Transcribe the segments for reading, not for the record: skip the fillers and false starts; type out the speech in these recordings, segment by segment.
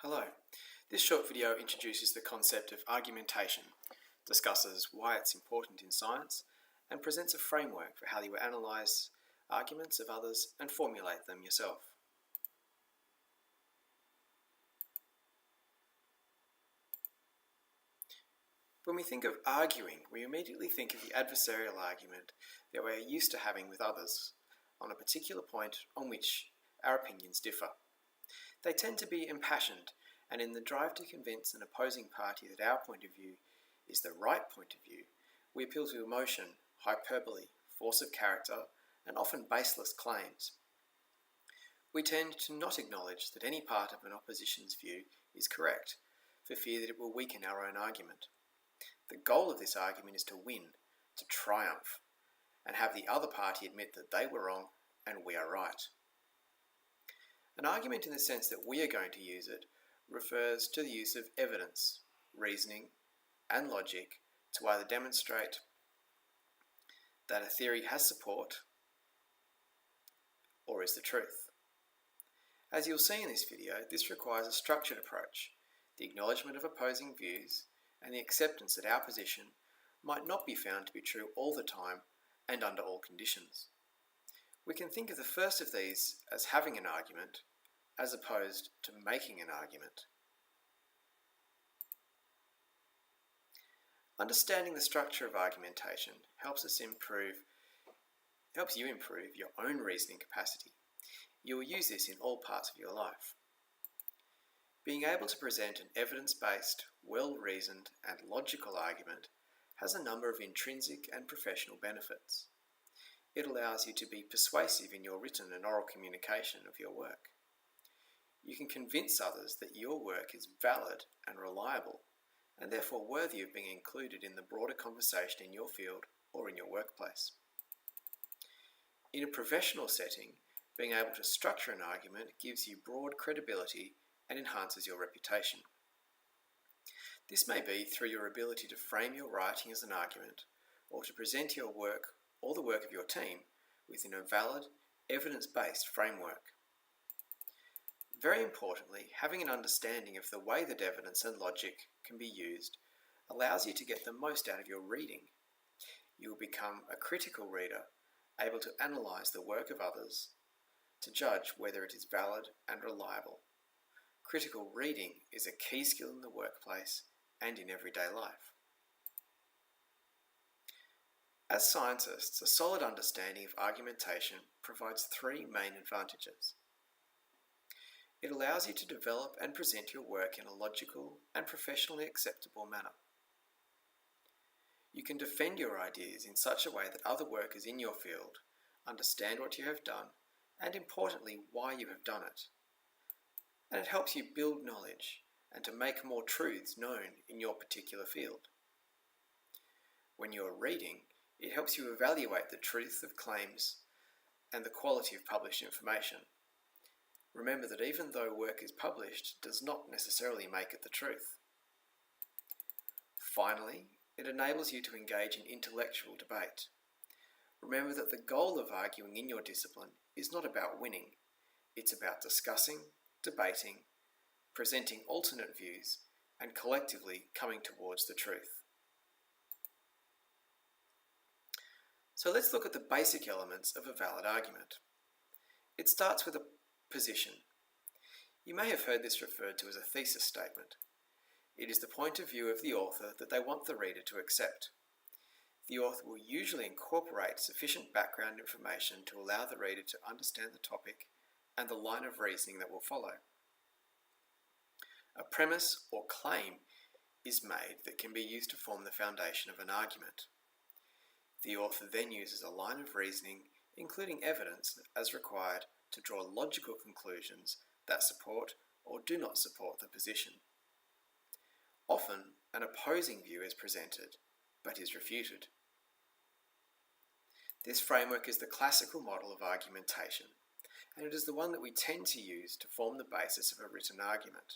Hello. This short video introduces the concept of argumentation, discusses why it's important in science, and presents a framework for how you analyse arguments of others and formulate them yourself. When we think of arguing, we immediately think of the adversarial argument that we're used to having with others on a particular point on which our opinions differ. They tend to be impassioned, and in the drive to convince an opposing party that our point of view is the right point of view, we appeal to emotion, hyperbole, force of character, and often baseless claims. We tend to not acknowledge that any part of an opposition's view is correct, for fear that it will weaken our own argument. The goal of this argument is to win, to triumph, and have the other party admit that they were wrong and we are right. An argument in the sense that we are going to use it refers to the use of evidence, reasoning, and logic to either demonstrate that a theory has support or is the truth. As you'll see in this video, this requires a structured approach, the acknowledgement of opposing views, and the acceptance that our position might not be found to be true all the time and under all conditions. We can think of the first of these as having an argument, as opposed to making an argument. Understanding the structure of argumentation helps you improve your own reasoning capacity. You will use this in all parts of your life. Being able to present an evidence-based, well-reasoned and logical argument has a number of intrinsic and professional benefits. It allows you to be persuasive in your written and oral communication of your work. You can convince others that your work is valid and reliable, and therefore worthy of being included in the broader conversation in your field or in your workplace. In a professional setting, being able to structure an argument gives you broad credibility and enhances your reputation. This may be through your ability to frame your writing as an argument, or to present your work or the work of your team within a valid, evidence-based framework. Very importantly, having an understanding of the way that evidence and logic can be used allows you to get the most out of your reading. You will become a critical reader, able to analyse the work of others, to judge whether it is valid and reliable. Critical reading is a key skill in the workplace and in everyday life. As scientists, a solid understanding of argumentation provides three main advantages. It allows you to develop and present your work in a logical and professionally acceptable manner. You can defend your ideas in such a way that other workers in your field understand what you have done and, importantly, why you have done it. And it helps you build knowledge and to make more truths known in your particular field. When you are reading, it helps you evaluate the truth of claims and the quality of published information. Remember that even though work is published, it does not necessarily make it the truth. Finally, it enables you to engage in intellectual debate. Remember that the goal of arguing in your discipline is not about winning, it's about discussing, debating, presenting alternate views, and collectively coming towards the truth. So let's look at the basic elements of a valid argument. It starts with a position. You may have heard this referred to as a thesis statement. It is the point of view of the author that they want the reader to accept. The author will usually incorporate sufficient background information to allow the reader to understand the topic and the line of reasoning that will follow. A premise or claim is made that can be used to form the foundation of an argument. The author then uses a line of reasoning, including evidence as required, to draw logical conclusions that support or do not support the position. Often, an opposing view is presented, but is refuted. This framework is the classical model of argumentation, and it is the one that we tend to use to form the basis of a written argument.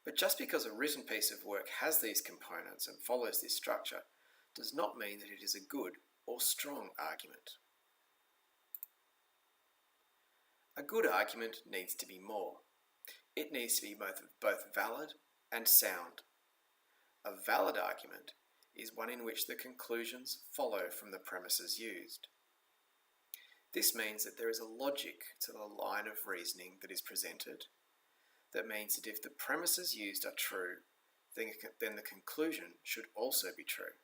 But just because a written piece of work has these components and follows this structure does not mean that it is a good or strong argument. A good argument needs to be more. It it needs to be both valid and sound. A valid argument is one in which the conclusions follow from the premises used. This means that there is a logic to the line of reasoning that is presented. That means that if the premises used are true, then the conclusion should also be true.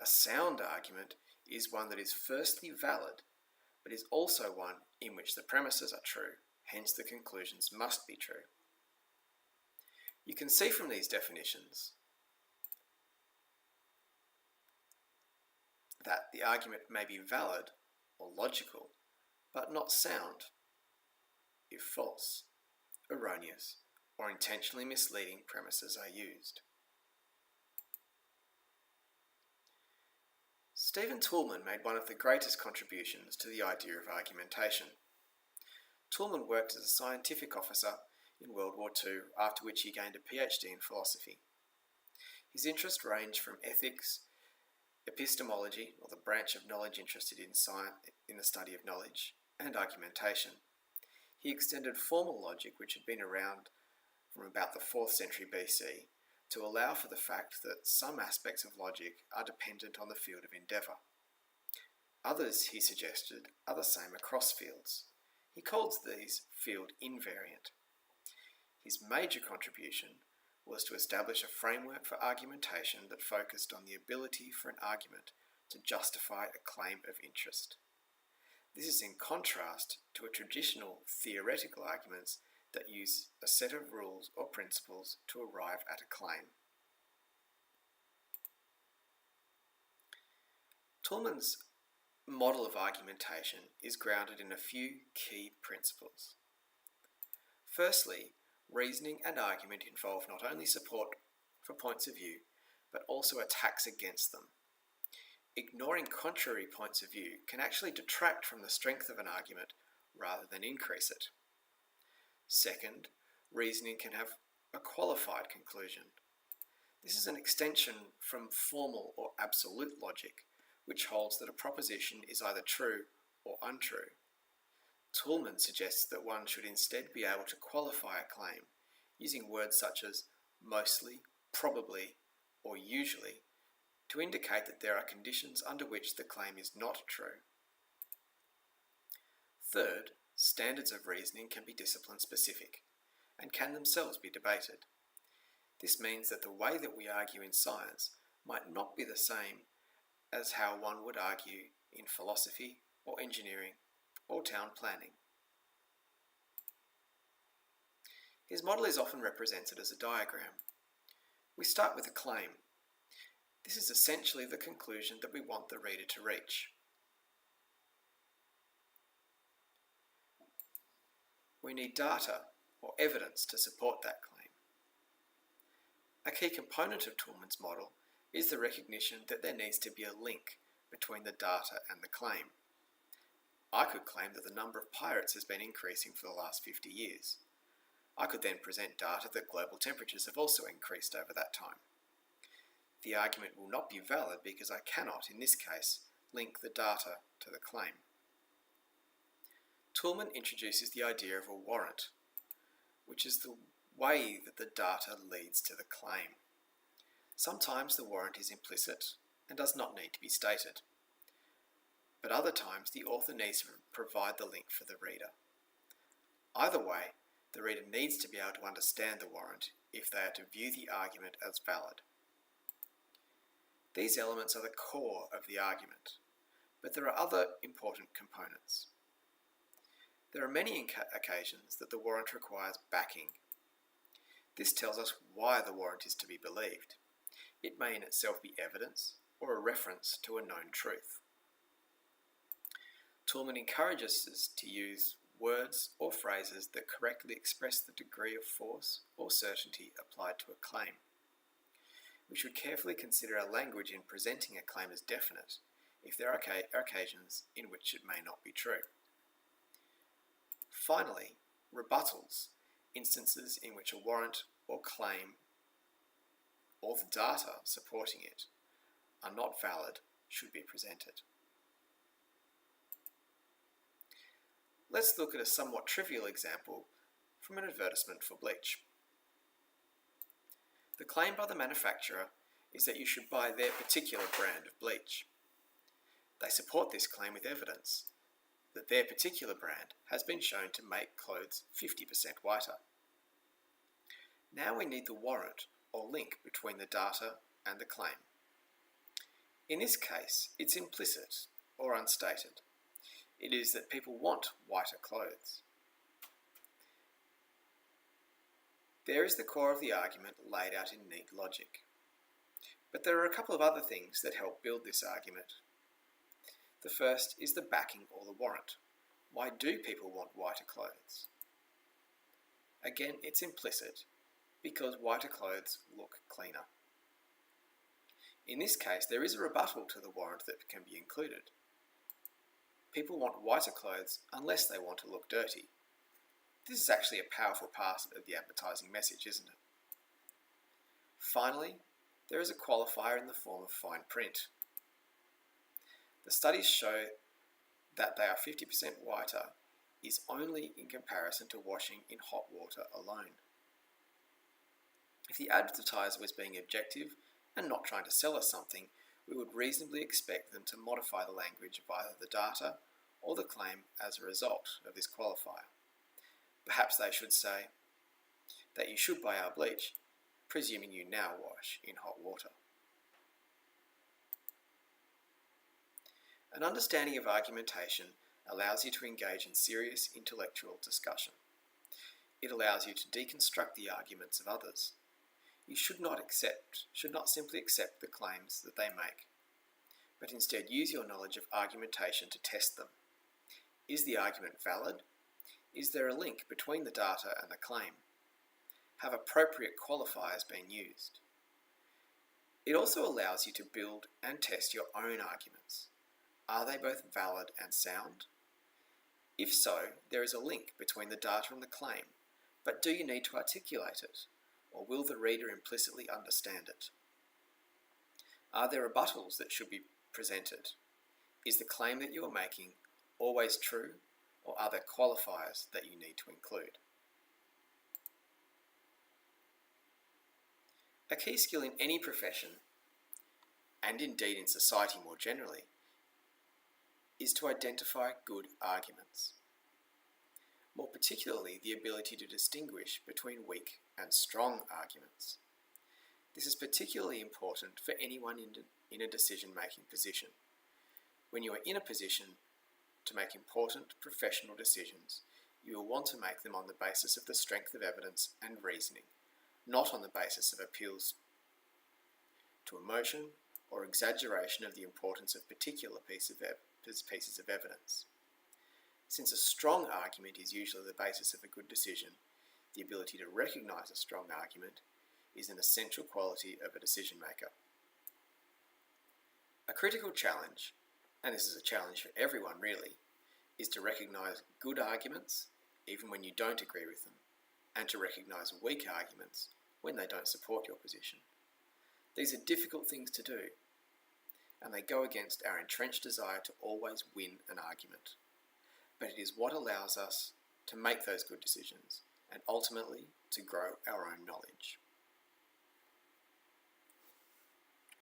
A sound argument is one that is firstly valid, but is also one in which the premises are true, hence the conclusions must be true. You can see from these definitions that the argument may be valid or logical, but not sound if false, erroneous, or intentionally misleading premises are used. Stephen Toulmin made one of the greatest contributions to the idea of argumentation. Toulmin worked as a scientific officer in World War II, after which he gained a PhD in philosophy. His interests ranged from ethics, epistemology, or the branch of knowledge interested in science, in the study of knowledge, and argumentation. He extended formal logic, which had been around from about the 4th century BC, to allow for the fact that some aspects of logic are dependent on the field of endeavour. Others, he suggested, are the same across fields. He called these field invariant. His major contribution was to establish a framework for argumentation that focused on the ability for an argument to justify a claim of interest. This is in contrast to traditional theoretical arguments that use a set of rules or principles to arrive at a claim. Toulmin's model of argumentation is grounded in a few key principles. Firstly, reasoning and argument involve not only support for points of view, but also attacks against them. Ignoring contrary points of view can actually detract from the strength of an argument rather than increase it. Second, reasoning can have a qualified conclusion. This is an extension from formal or absolute logic, which holds that a proposition is either true or untrue. Toulmin suggests that one should instead be able to qualify a claim using words such as mostly, probably, or usually to indicate that there are conditions under which the claim is not true. Third, standards of reasoning can be discipline-specific and can themselves be debated. This means that the way that we argue in science might not be the same as how one would argue in philosophy or engineering or town planning. His model is often represented as a diagram. We start with a claim. This is essentially the conclusion that we want the reader to reach. We need data or evidence to support that claim. A key component of Toulmin's model is the recognition that there needs to be a link between the data and the claim. I could claim that the number of pirates has been increasing for the last 50 years. I could then present data that global temperatures have also increased over that time. The argument will not be valid because I cannot, in this case, link the data to the claim. Toulmin introduces the idea of a warrant, which is the way that the data leads to the claim. Sometimes the warrant is implicit and does not need to be stated, but other times the author needs to provide the link for the reader. Either way, the reader needs to be able to understand the warrant if they are to view the argument as valid. These elements are the core of the argument, but there are other important components. There are many occasions that the warrant requires backing. This tells us why the warrant is to be believed. It may in itself be evidence or a reference to a known truth. Toulmin encourages us to use words or phrases that correctly express the degree of force or certainty applied to a claim. We should carefully consider our language in presenting a claim as definite if there are occasions in which it may not be true. Finally, rebuttals, instances in which a warrant or claim or the data supporting it are not valid, should be presented. Let's look at a somewhat trivial example from an advertisement for bleach. The claim by the manufacturer is that you should buy their particular brand of bleach. They support this claim with evidence that their particular brand has been shown to make clothes 50% whiter. Now we need the warrant or link between the data and the claim. In this case, it's implicit or unstated. It is that people want whiter clothes. There is the core of the argument laid out in neat logic. But there are a couple of other things that help build this argument. The first is the backing or the warrant. Why do people want whiter clothes? Again, it's implicit, because whiter clothes look cleaner. In this case, there is a rebuttal to the warrant that can be included. People want whiter clothes unless they want to look dirty. This is actually a powerful part of the advertising message, isn't it? Finally, there is a qualifier in the form of fine print. The studies show that they are 50% whiter is only in comparison to washing in hot water alone. If the advertiser was being objective and not trying to sell us something, we would reasonably expect them to modify the language of either the data or the claim as a result of this qualifier. Perhaps they should say that you should buy our bleach, presuming you now wash in hot water. An understanding of argumentation allows you to engage in serious intellectual discussion. It allows you to deconstruct the arguments of others. You should not simply accept the claims that they make, but instead use your knowledge of argumentation to test them. Is the argument valid? Is there a link between the data and the claim? Have appropriate qualifiers been used? It also allows you to build and test your own arguments. Are they both valid and sound? If so, there is a link between the data and the claim, but do you need to articulate it, or will the reader implicitly understand it? Are there rebuttals that should be presented? Is the claim that you are making always true, or are there qualifiers that you need to include? A key skill in any profession, and indeed in society more generally, is to identify good arguments. More particularly, the ability to distinguish between weak and strong arguments. This is particularly important for anyone in a decision-making position. When you are in a position to make important professional decisions, you will want to make them on the basis of the strength of evidence and reasoning, not on the basis of appeals to emotion or exaggeration of the importance of particular pieces of evidence. Since a strong argument is usually the basis of a good decision, the ability to recognize a strong argument is an essential quality of a decision maker. A critical challenge, and this is a challenge for everyone really, is to recognize good arguments even when you don't agree with them, and to recognize weak arguments when they don't support your position. These are difficult things to do, and they go against our entrenched desire to always win an argument. But it is what allows us to make those good decisions and ultimately to grow our own knowledge.